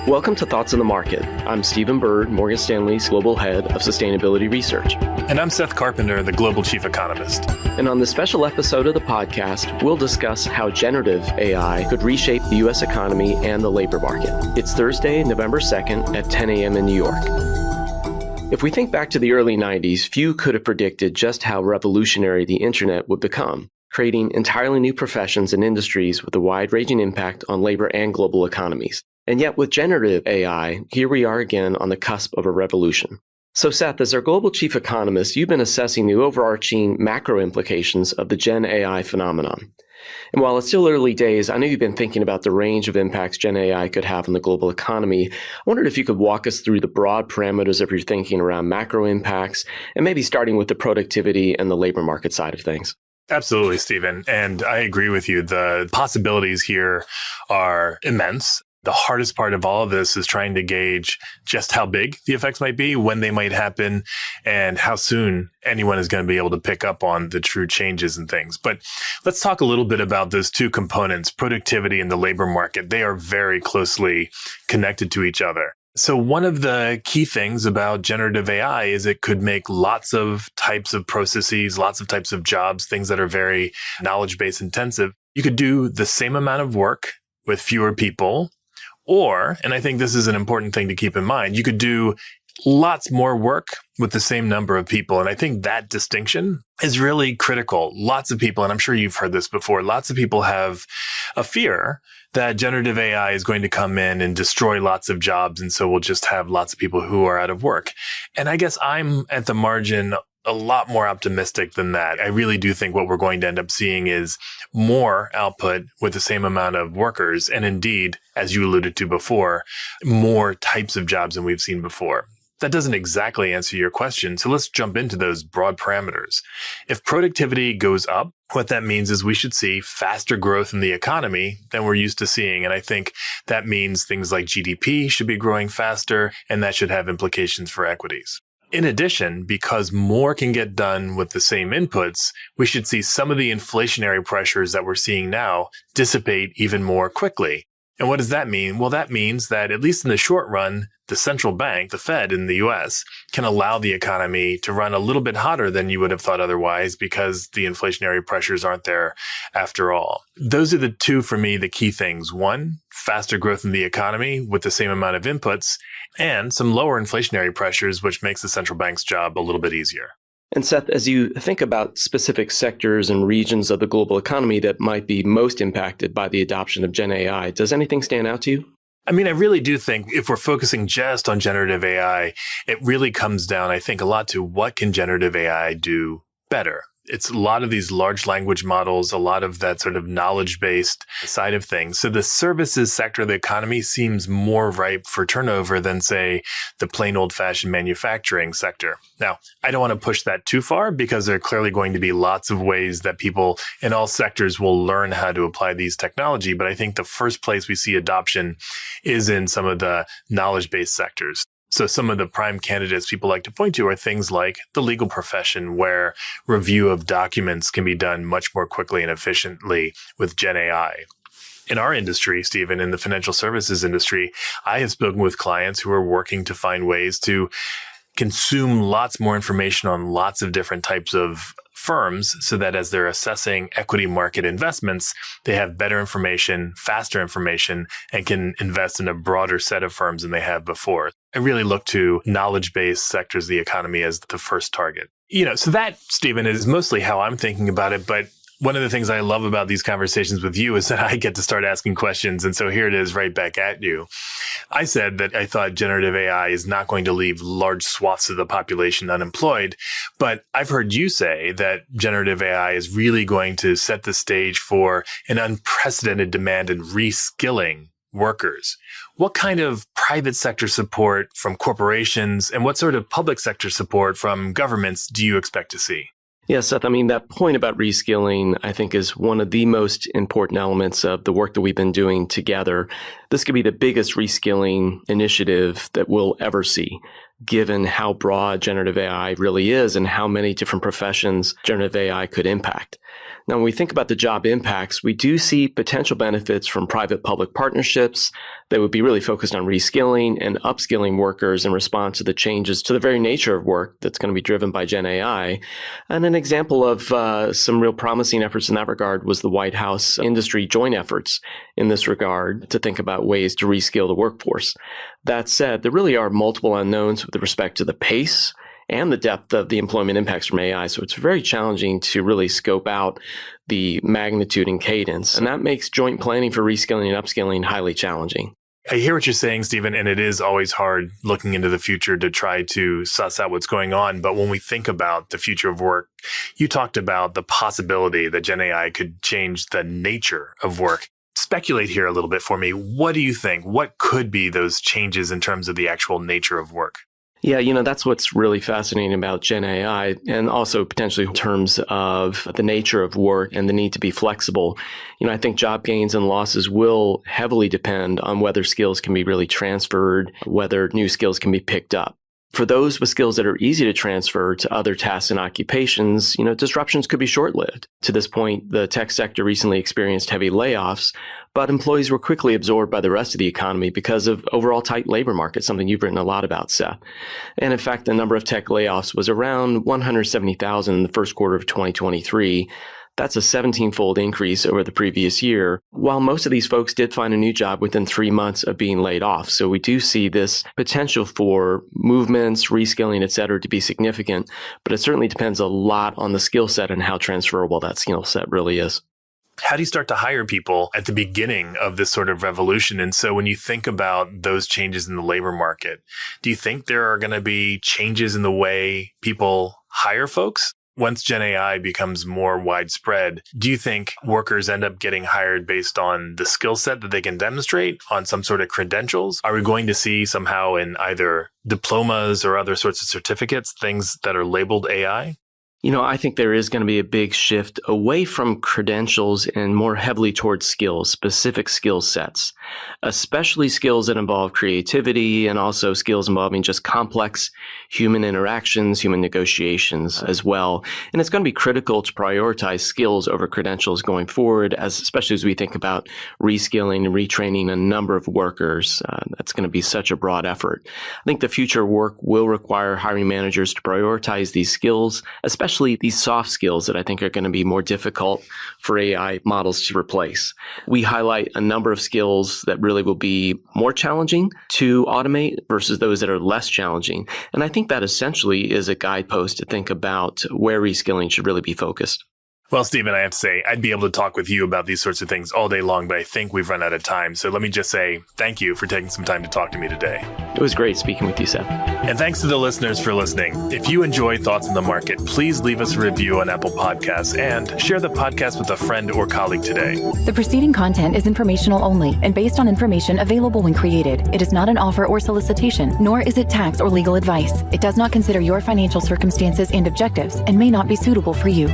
Welcome to Thoughts on the Market. I'm Stephen Bird, Morgan Stanley's Global Head of Sustainability Research. And I'm Seth Carpenter, the Global Chief Economist. And on this special episode of the podcast, we'll discuss how generative AI could reshape the U.S. economy and the labor market. It's Thursday, November 2nd at 10 a.m. in New York. If we think back to the early 90s, few could have predicted just how revolutionary the internet would become, creating entirely new professions and industries with a wide-ranging impact on labor and global economies. And yet with generative AI, here we are again on the cusp of a revolution. So Seth, as our global chief economist, you've been assessing the overarching macro implications of the Gen AI phenomenon. And while it's still early days, I know you've been thinking about the range of impacts Gen AI could have on the global economy. I wondered if you could walk us through the broad parameters of your thinking around macro impacts, and maybe starting with the productivity and the labor market side of things. Absolutely, Stephen. And I agree with you. The possibilities here are immense. The hardest part of all of this is trying to gauge just how big the effects might be, when they might happen, and how soon anyone is going to be able to pick up on the true changes and things. But let's talk a little bit about those two components, productivity and the labor market. They are very closely connected to each other. So one of the key things about generative AI is it could make lots of types of processes, lots of types of jobs, things that are very knowledge-based intensive. You could do the same amount of work with fewer people. Or, and I think this is an important thing to keep in mind, you could do lots more work with the same number of people. And I think that distinction is really critical. Lots of people, and I'm sure you've heard this before, lots of people have a fear that generative AI is going to come in and destroy lots of jobs. And so we'll just have lots of people who are out of work. And I guess I'm at the margin a lot more optimistic than that. I really do think what we're going to end up seeing is more output with the same amount of workers. And indeed, as you alluded to before, more types of jobs than we've seen before. That doesn't exactly answer your question. So let's jump into those broad parameters. If productivity goes up, what that means is we should see faster growth in the economy than we're used to seeing. And I think that means things like GDP should be growing faster, and that should have implications for equities. In addition, because more can get done with the same inputs, we should see some of the inflationary pressures that we're seeing now dissipate even more quickly. And what does that mean? Well, that means that at least in the short run, the central bank, the Fed in the US, can allow the economy to run a little bit hotter than you would have thought otherwise because the inflationary pressures aren't there after all. Those are the two, for me, the key things. One, faster growth in the economy with the same amount of inputs, and some lower inflationary pressures, which makes the central bank's job a little bit easier. And Seth, as you think about specific sectors and regions of the global economy that might be most impacted by the adoption of Gen AI, does anything stand out to you? I mean, I really do think if we're focusing just on generative AI, it really comes down, I think, a lot to what can generative AI do better. It's a lot of these large language models, a lot of that sort of knowledge-based side of things. So the services sector of the economy seems more ripe for turnover than, say, the plain old-fashioned manufacturing sector. Now, I don't want to push that too far because there are clearly going to be lots of ways that people in all sectors will learn how to apply these technology. But I think the first place we see adoption is in some of the knowledge-based sectors. So some of the prime candidates people like to point to are things like the legal profession, where review of documents can be done much more quickly and efficiently with Gen AI. In our industry, Stephen, in the financial services industry, I have spoken with clients who are working to find ways to consume lots more information on lots of different types of firms so that as they're assessing equity market investments, they have better information, faster information, and can invest in a broader set of firms than they have before. I really look to knowledge-based sectors of the economy as the first target. So that, Stephen, is mostly how I'm thinking about it. But one of the things I love about these conversations with you is that I get to start asking questions. And so here it is right back at you. I said that I thought generative AI is not going to leave large swaths of the population unemployed. But I've heard you say that generative AI is really going to set the stage for an unprecedented demand in reskilling workers. What kind of private sector support from corporations and what sort of public sector support from governments do you expect to see? Yeah, Seth, I mean, that point about reskilling, I think, is one of the most important elements of the work that we've been doing together. This could be the biggest reskilling initiative that we'll ever see. given how broad generative AI really is and how many different professions generative AI could impact. Now, when we think about the job impacts, we do see potential benefits from private-public partnerships that would be really focused on reskilling and upskilling workers in response to the changes to the very nature of work that's going to be driven by Gen AI. And an example of some real promising efforts in that regard was the White House industry joint efforts in this regard to think about ways to reskill the workforce. That said, there really are multiple unknowns with respect to the pace and the depth of the employment impacts from AI. So it's very challenging to really scope out the magnitude and cadence. And that makes joint planning for reskilling and upskilling highly challenging. I hear what you're saying, Stephen, and it is always hard looking into the future to try to suss out what's going on. But when we think about the future of work, you talked about the possibility that Gen AI could change the nature of work. Speculate here a little bit for me. What do you think? What could be those changes in terms of the actual nature of work? Yeah, that's what's really fascinating about Gen AI, and also potentially in terms of the nature of work and the need to be flexible. I think job gains and losses will heavily depend on whether skills can be really transferred, whether new skills can be picked up. For those with skills that are easy to transfer to other tasks and occupations, disruptions could be short-lived. To this point, the tech sector recently experienced heavy layoffs, but employees were quickly absorbed by the rest of the economy because of overall tight labor market, something you've written a lot about, Seth. And in fact, the number of tech layoffs was around 170,000 in the first quarter of 2023. That's a 17-fold increase over the previous year, while most of these folks did find a new job within 3 months of being laid off. So we do see this potential for movements, reskilling, et cetera, to be significant, but it certainly depends a lot on the skill set and how transferable that skill set really is. How do you start to hire people at the beginning of this sort of revolution? And so when you think about those changes in the labor market, do you think there are going to be changes in the way people hire folks? Once Gen AI becomes more widespread, do you think workers end up getting hired based on the skill set that they can demonstrate, on some sort of credentials? Are we going to see somehow in either diplomas or other sorts of certificates, things that are labeled AI? I think there is going to be a big shift away from credentials and more heavily towards skills, specific skill sets, especially skills that involve creativity and also skills involving just complex human interactions, human negotiations as well. And it's going to be critical to prioritize skills over credentials going forward, especially as we think about reskilling and retraining a number of workers. That's going to be such a broad effort. I think the future of work will require hiring managers to prioritize these skills, especially these soft skills that I think are going to be more difficult for AI models to replace. We highlight a number of skills that really will be more challenging to automate versus those that are less challenging. And I think that essentially is a guidepost to think about where reskilling should really be focused. Well, Stephen, I have to say, I'd be able to talk with you about these sorts of things all day long, but I think we've run out of time. So let me just say thank you for taking some time to talk to me today. It was great speaking with you, Seth. And thanks to the listeners for listening. If you enjoy Thoughts on the Market, please leave us a review on Apple Podcasts and share the podcast with a friend or colleague today. The preceding content is informational only and based on information available when created. It is not an offer or solicitation, nor is it tax or legal advice. It does not consider your financial circumstances and objectives and may not be suitable for you.